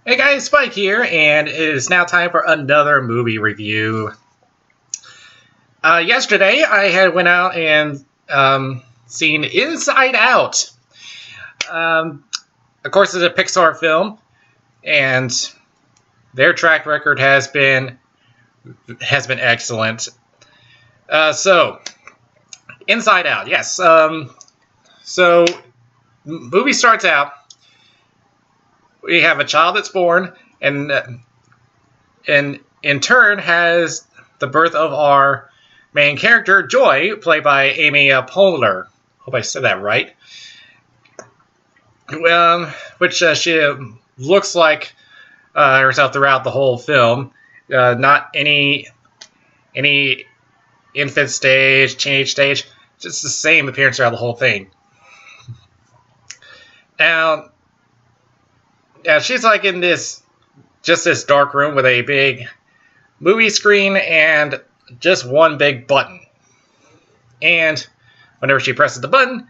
Hey guys, Spike here, and it is now time for another movie review. Yesterday, I had went out and seen Inside Out. Of course, it's a Pixar film, and their track record has been excellent. So, Inside Out, yes. So, movie starts out. We have a child that's born, and in turn has the birth of our main character, Joy, played by Amy Poehler. Hope I said that right. Which she looks like herself throughout the whole film. Not any infant stage, teenage stage, just the same appearance throughout the whole thing. Now, she's like in this dark room with a big movie screen and just one big button. And whenever she presses the button,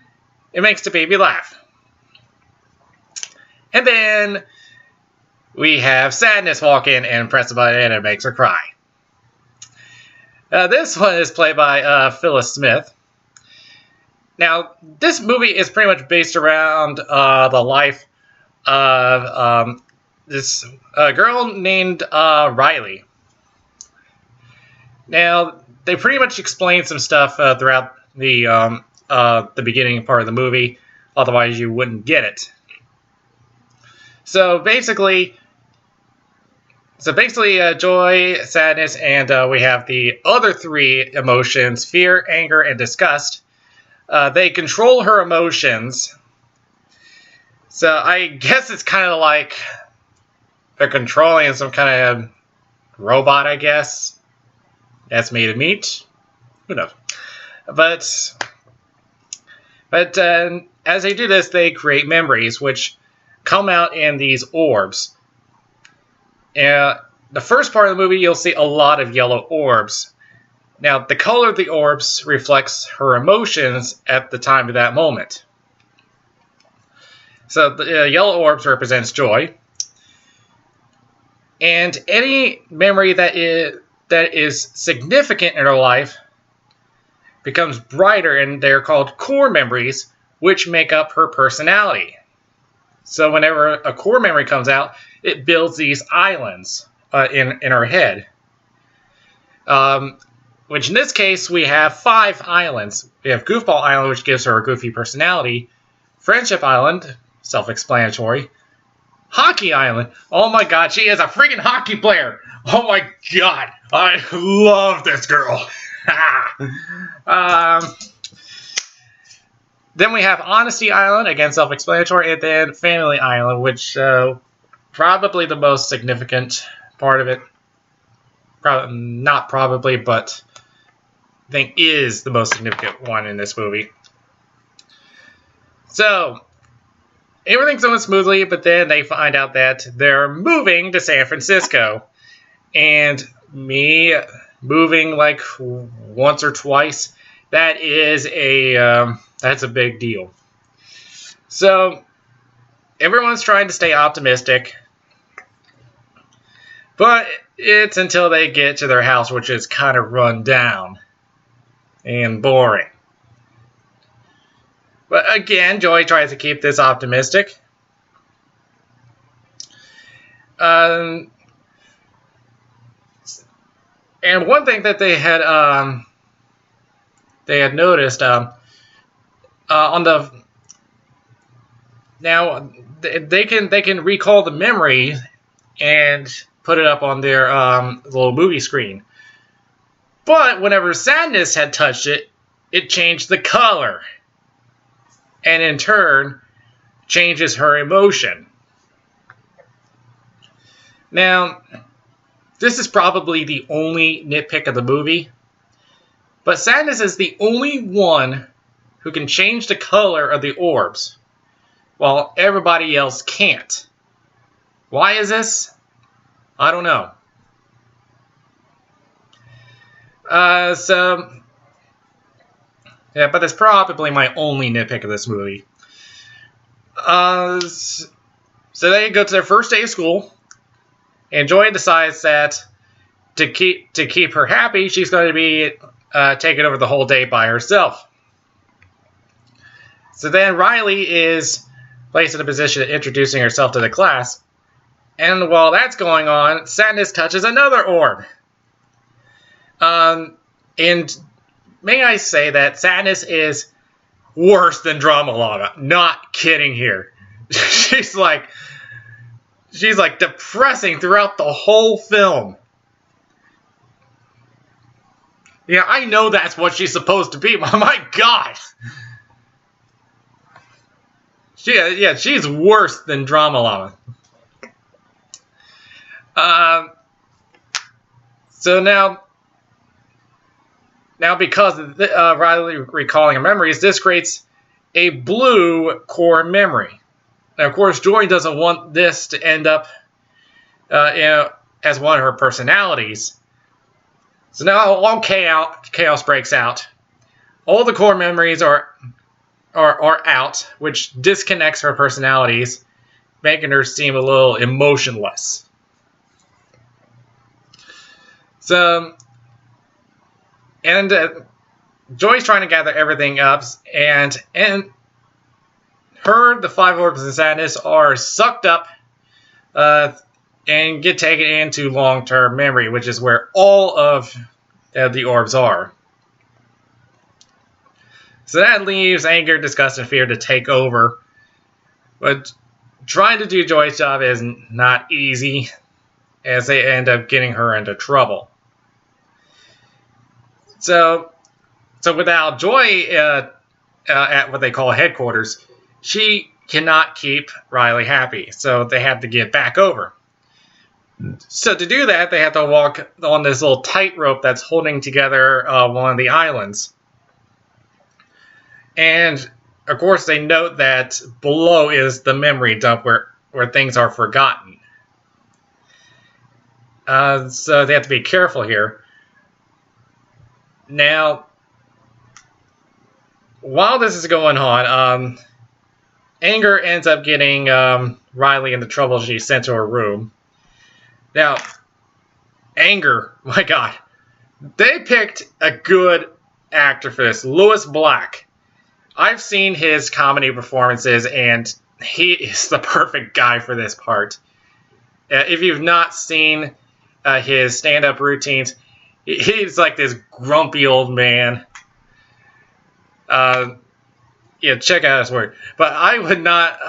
it makes the baby laugh. And then we have Sadness walk in and press the button and it makes her cry. This one is played by Phyllis Smith. Now, this movie is pretty much based around the life of this girl named Riley. Now, they pretty much explain some stuff throughout the beginning part of the movie, otherwise you wouldn't get it. So basically, joy, sadness, and we have the other three emotions: fear, anger, and disgust. They control her emotions. So I guess it's kind of like they're controlling some kind of robot, I guess. That's made of meat. Who knows? But as they do this, they create memories, which come out in these orbs. The first part of the movie, you'll see a lot of yellow orbs. Now, the color of the orbs reflects her emotions at the time of that moment. So the yellow orbs represents joy. And any memory that is significant in her life becomes brighter, and they're called core memories, which make up her personality. So whenever a core memory comes out, it builds these islands in her head. Which in this case, we have 5 islands. We have Goofball Island, which gives her a goofy personality. Friendship Island, self-explanatory. Hockey Island. Oh my god, she is a freaking hockey player. Oh my god, I love this girl. Then we have Honesty Island, again self-explanatory, and then Family Island, which probably the most significant part of it. Not probably, but I think is the most significant one in this movie. So, everything's going smoothly, but then they find out that they're moving to San Francisco. And me moving like once or twice, that's a big deal. So, everyone's trying to stay optimistic. But it's until they get to their house, which is kind of run down and boring. But again, Joy tries to keep this optimistic. And one thing that they had noticed on the now they can recall the memory and put it up on their little movie screen. But whenever Sadness had touched it, it changed the color. And in turn, changes her emotion. Now, this is probably the only nitpick of the movie. But Sadness is the only one who can change the color of the orbs, while everybody else can't. Why is this? I don't know. Yeah, but that's probably my only nitpick of this movie. So they go to their first day of school, And Joy decides that to keep her happy, she's going to be taking over the whole day by herself. So then Riley is placed in a position of introducing herself to the class. And while that's going on, Sadness touches another orb. And may I say that Sadness is worse than Drama Llama. Not kidding here. She's like depressing throughout the whole film. Yeah, I know that's what she's supposed to be, but my God. She's worse than Drama Llama. So now because of Riley recalling her memories, this creates a blue core memory. Now, of course, Joy doesn't want this to end up as one of her personalities. So now all chaos breaks out. All the core memories are out, which disconnects her personalities, making her seem a little emotionless. So, and Joy's trying to gather everything up, and the 5 orbs of sadness are sucked up and get taken into long-term memory, which is where all of the orbs are. So that leaves anger, disgust, and fear to take over. But trying to do Joy's job is not easy, as they end up getting her into trouble. So without Joy at what they call headquarters, she cannot keep Riley happy. So they have to get back over. So to do that, they have to walk on this little tightrope that's holding together one of the islands. And, of course, they note that below is the memory dump where things are forgotten. So they have to be careful here. Now, while this is going on, Anger ends up getting Riley into trouble. She's sent to her room. Now, Anger, my God, they picked a good actor for this, Lewis Black. I've seen his comedy performances, and he is the perfect guy for this part. If you've not seen his stand-up routines, he's like this grumpy old man. Check out his work. But I would not...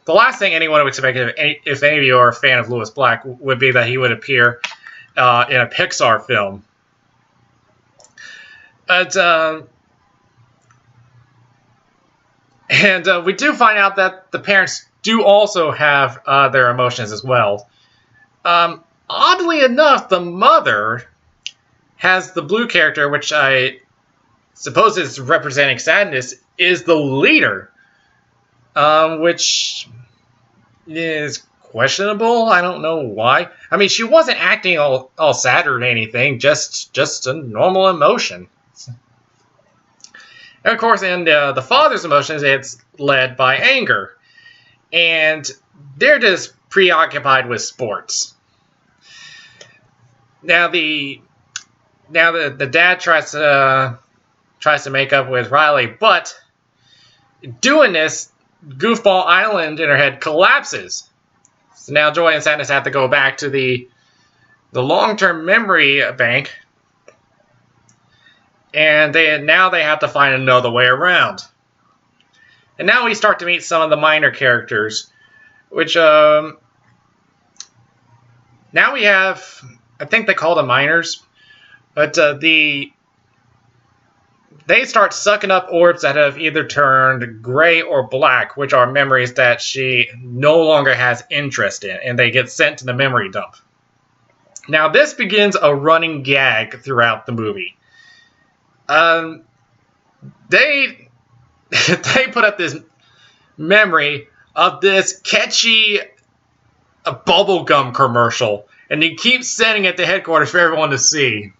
the last thing anyone would expect, if any of you are a fan of Lewis Black, would be that he would appear in a Pixar film. But... we do find out that the parents do also have their emotions as well. Oddly enough, the mother has the blue character, which I suppose is representing sadness, is the leader, which is questionable. I don't know why. I mean, she wasn't acting all sad or anything, just a normal emotion. And of course, in the father's emotions, it's led by Anger. And they're just preoccupied with sports. Now the dad tries to make up with Riley, but doing this, Goofball Island in her head collapses. So now Joy and Sadness have to go back to the long-term memory bank. And now they have to find another way around. And now we start to meet some of the minor characters, which now we have, I think they call them minors, but they start sucking up orbs that have either turned gray or black, which are memories that she no longer has interest in, and they get sent to the memory dump. Now this begins a running gag throughout the movie. They put up this memory of this catchy bubblegum commercial, and they keep sending it to headquarters for everyone to see.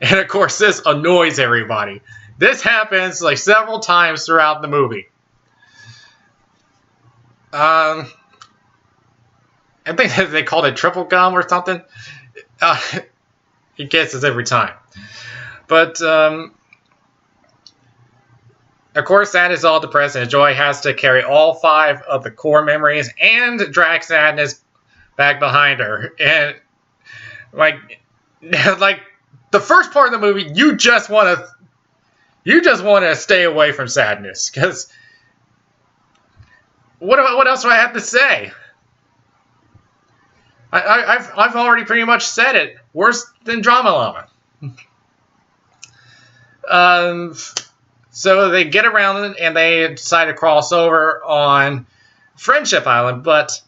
And of course, this annoys everybody. This happens like several times throughout the movie. And I think they called it triple gum or something. He gets this every time. But, of course, Sadness is all depressed, and Joy has to carry all 5 of the core memories and drag Sadness back behind her. And, like the first part of the movie, you just want to stay away from Sadness, because what else do I have to say? I've already pretty much said it. Worse than Drama Llama. So they get around and they decide to cross over on Friendship Island, but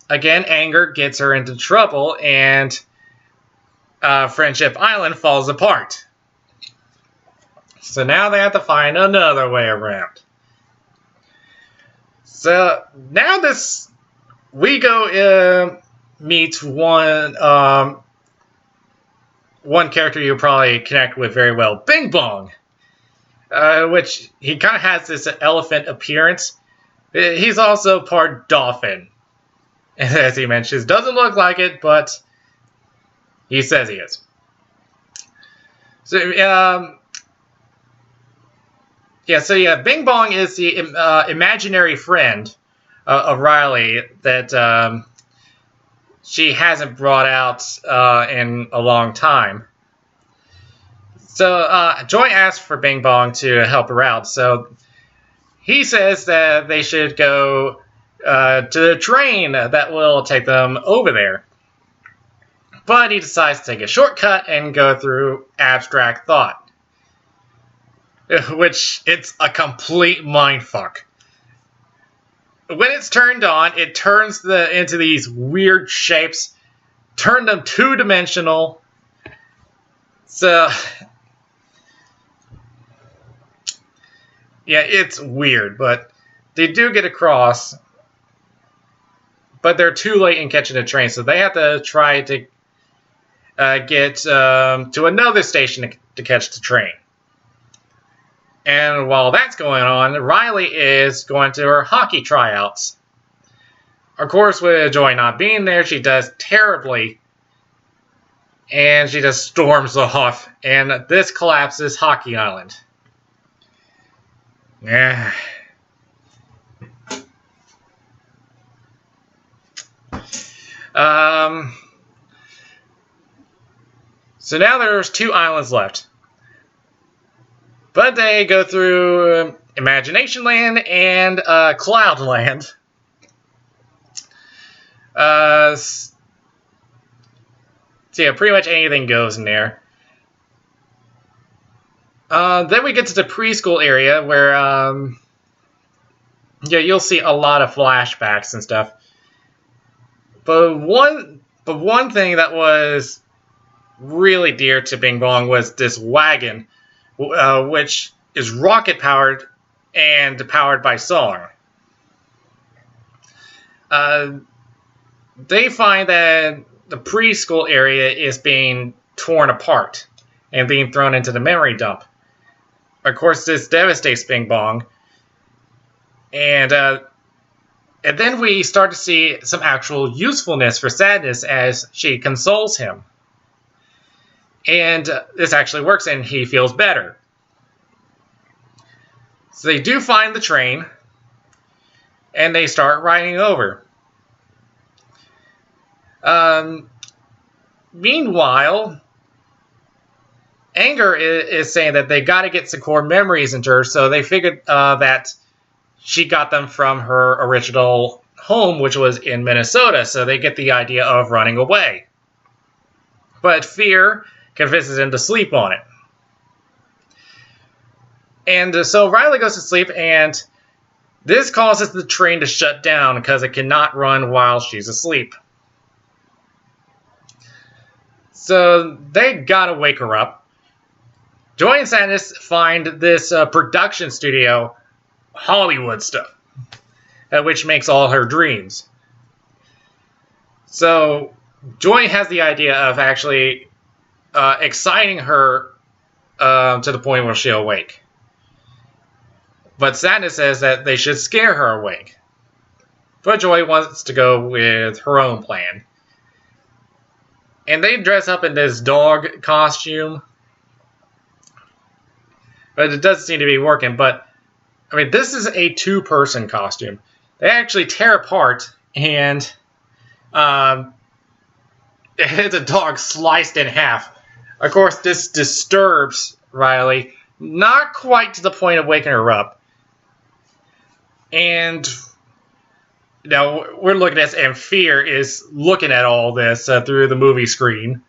again, anger gets her into trouble, and Friendship Island falls apart. So now they have to find another way around. So now we go meet one character you'll probably connect with very well, Bing Bong, which he kind of has this elephant appearance. He's also part dolphin, as he mentions. Doesn't look like it, but he says he is. So, Bing Bong is the imaginary friend of Riley that she hasn't brought out in a long time. So Joy asks for Bing Bong to help her out. So he says that they should go to the train that will take them over there. But he decides to take a shortcut and go through abstract thought, which it's a complete mindfuck. When it's turned on, it turns into these weird shapes, turn them two-dimensional. So, yeah, it's weird, but they do get across. But they're too late in catching the train, so they have to try to get to another station to catch the train. And while that's going on, Riley is going to her hockey tryouts. Of course, with Joy not being there, she does terribly. And she just storms off. And this collapses Hockey Island. Yeah. So now there's 2 islands left. But they go through Imagination Land and Cloud Land. So yeah, pretty much anything goes in there. Then we get to the preschool area where you'll see a lot of flashbacks and stuff. But one thing that was really dear to Bing Bong was this wagon, which is rocket powered and powered by song. They find that the preschool area is being torn apart and being thrown into the memory dump. Of course, this devastates Bing Bong. And then we start to see some actual usefulness for Sadness as she consoles him. And this actually works, and he feels better. So they do find the train, and they start riding over. Meanwhile, Anger is saying that they got to get some core memories into her, so they figured that she got them from her original home, which was in Minnesota, so they get the idea of running away. But Fear convinces him to sleep on it. And so Riley goes to sleep, and this causes the train to shut down because it cannot run while she's asleep. So they gotta wake her up. Joy and Sadness find this production studio, Hollywood stuff, which makes all her dreams. So Joy has the idea of actually exciting her to the point where she'll awake. But Sadness says that they should scare her awake. but Joy wants to go with her own plan. And they dress up in this dog costume. But it doesn't seem to be working. But, I mean, this is a two-person costume. They actually tear apart, and it's a dog sliced in half. Of course, this disturbs Riley, not quite to the point of waking her up. And now we're looking at this, and Fear is looking at all this through the movie screen.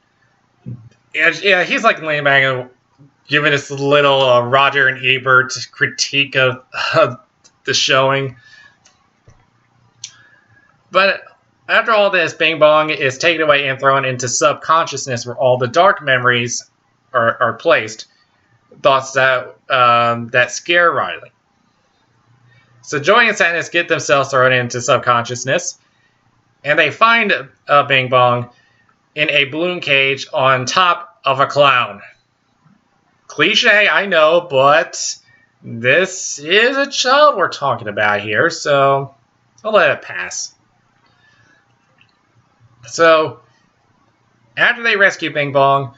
And yeah, he's like laying back and giving us a little Roger and Ebert critique of the showing. But after all this, Bing Bong is taken away and thrown into subconsciousness where all the dark memories are placed. Thoughts that scare Riley. So Joy and Sadness get themselves thrown into subconsciousness. And they find Bing Bong in a balloon cage on top of a clown. Cliche, I know, but this is a child we're talking about here, so I'll let it pass. So, after they rescue Bing Bong,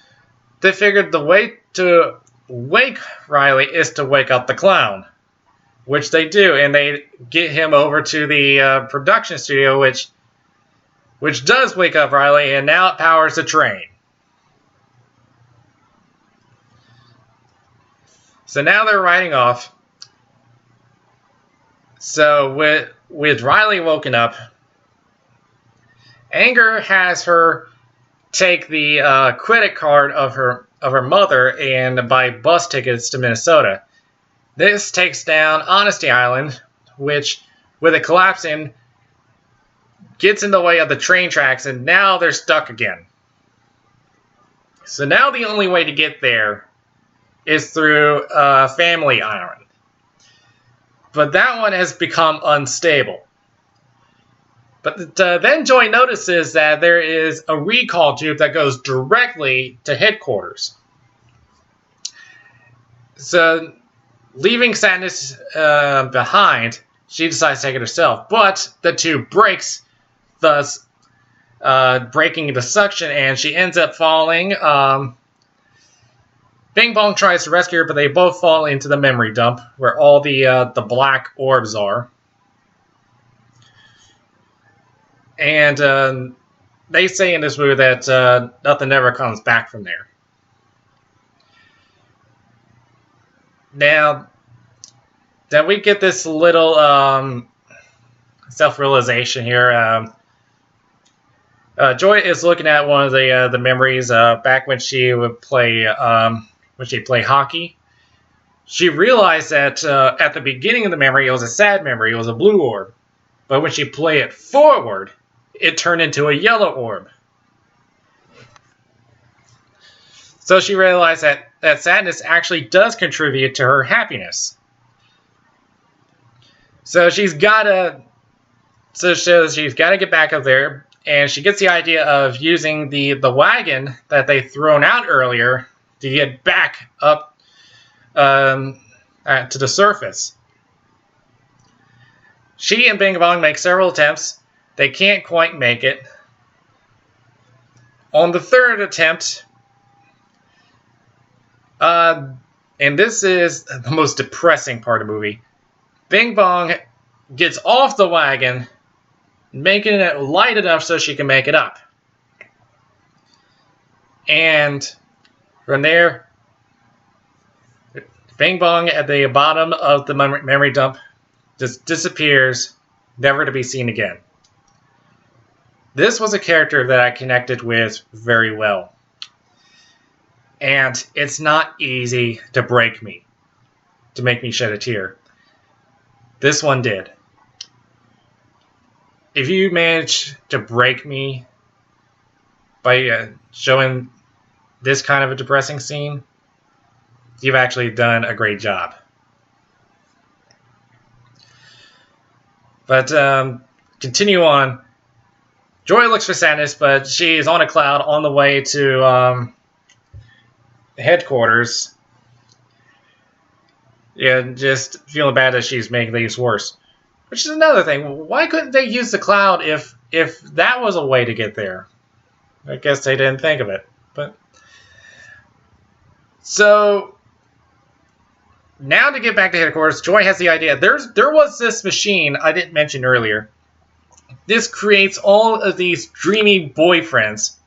they figured the way to wake Riley is to wake up the clown. Which they do, and they get him over to the production studio, which does wake up Riley, and now it powers the train. So now they're riding off. So with Riley woken up, Anger has her take the credit card of her mother and buy bus tickets to Minnesota. This takes down Honesty Island, which, with it collapsing, gets in the way of the train tracks, and now they're stuck again. So now the only way to get there is through Family Island. But that one has become unstable. But then Joy notices that there is a recall tube that goes directly to headquarters. So, leaving Sadness behind, she decides to take it herself. But the tube breaks, thus breaking the suction, and she ends up falling. Bing Bong tries to rescue her, but they both fall into the memory dump, where all the black orbs are. And they say in this movie that nothing ever comes back from there. Now, that we get this little self-realization here. Joy is looking at one of the memories back when she would play hockey. She realized that at the beginning of the memory, it was a sad memory. It was a blue orb. But when she played it forward, it turned into a yellow orb. So she realized that sadness actually does contribute to her happiness. So she's got to get back up there, and she gets the idea of using the wagon that they thrown out earlier to get back up to the surface. She and Bing Bong make several attempts. They can't quite make it. On the third attempt, and this is the most depressing part of the movie, Bing Bong gets off the wagon, making it light enough so she can make it up. And from there, Bing Bong at the bottom of the memory dump just disappears, never to be seen again. This was a character that I connected with very well. And it's not easy to break me, to make me shed a tear. This one did. If you manage to break me by showing this kind of a depressing scene, you've actually done a great job. But continue on. Joy looks for sadness, but she's on a cloud on the way to headquarters. Yeah, just feeling bad that she's making things worse. Which is another thing. Why couldn't they use the cloud if that was a way to get there? I guess they didn't think of it. But so now to get back to headquarters, Joy has the idea. There was this machine I didn't mention earlier. This creates all of these dreamy boyfriends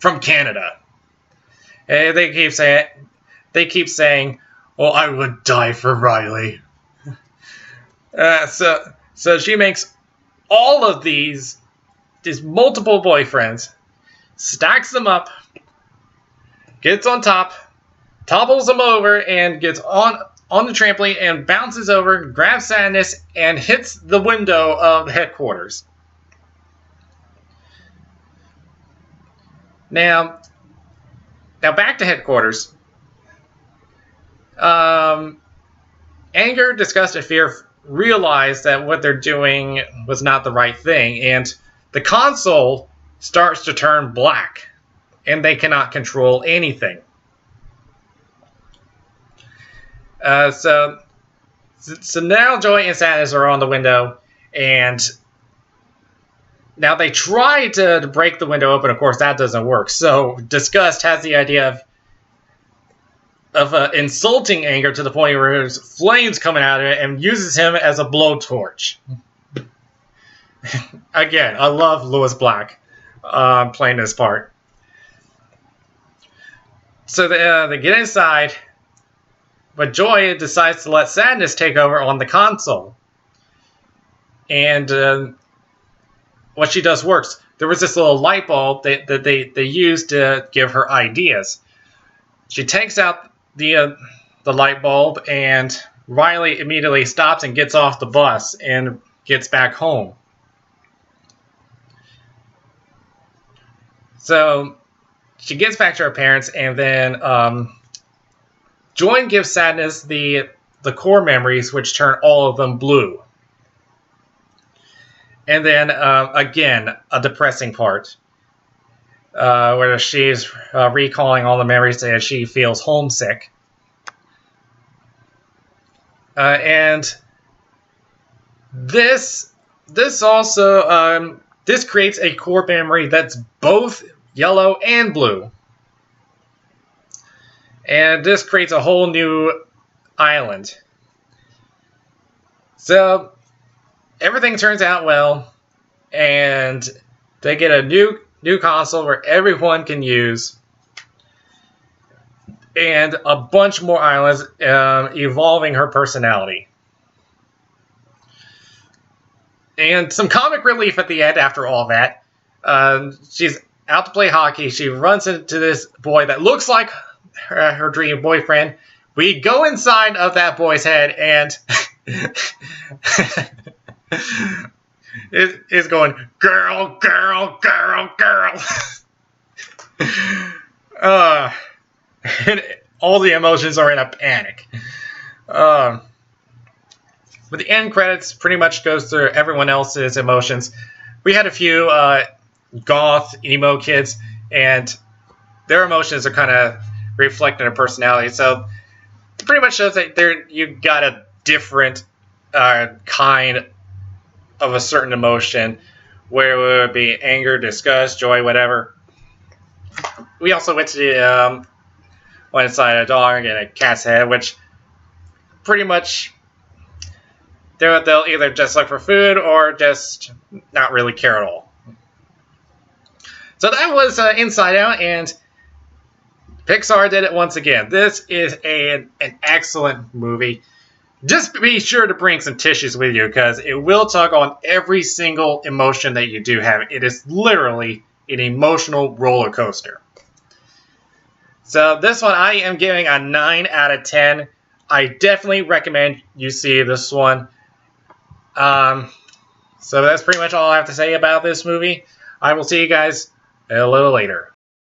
from Canada. And they keep saying, "Oh, I would die for Riley." So she makes all of these multiple boyfriends, stacks them up, gets on top, topples them over, and gets on the trampoline and bounces over, grabs Sadness, and hits the window of the headquarters. Now back to headquarters. Anger, disgust, and fear realize that what they're doing was not the right thing, and the console starts to turn black, and they cannot control anything. So now Joy and Sadness are on the window, and now they try to break the window open. Of course, that doesn't work. So Disgust has the idea of insulting Anger to the point where there's flames coming out of it and uses him as a blowtorch. Again, I love Lewis Black playing this part. So they get inside, but Joy decides to let Sadness take over on the console. And what she does works. There was this little light bulb that they used to give her ideas. She takes out the light bulb, and Riley immediately stops and gets off the bus and gets back home. So she gets back to her parents, and then Joy gives Sadness the core memories, which turn all of them blue. And then again, a depressing part. Where she's recalling all the memories that she feels homesick. And this also this creates a core memory that's both yellow and blue. And this creates a whole new island. So everything turns out well, and they get a new console where everyone can use, and a bunch more islands, evolving her personality. And some comic relief at the end after all that. She's out to play hockey. She runs into this boy that looks like her dream boyfriend. We go inside of that boy's head, and it's going, girl, girl, girl, girl. And all the emotions are in a panic. But the end credits pretty much goes through everyone else's emotions. We had a few goth, emo kids, and their emotions are kind of reflecting their personality. So it pretty much shows that you got a different kind of a certain emotion, where it would be anger, disgust, joy, whatever. We also went to the one inside a dog and a cat's head, which pretty much they'll either just look for food or just not really care at all. So that was Inside Out, and Pixar did it once again. This is an excellent movie. Just be sure to bring some tissues with you, because it will tug on every single emotion that you do have. It is literally an emotional roller coaster. So this one I am giving a 9 out of 10. I definitely recommend you see this one. So that's pretty much all I have to say about this movie. I will see you guys a little later.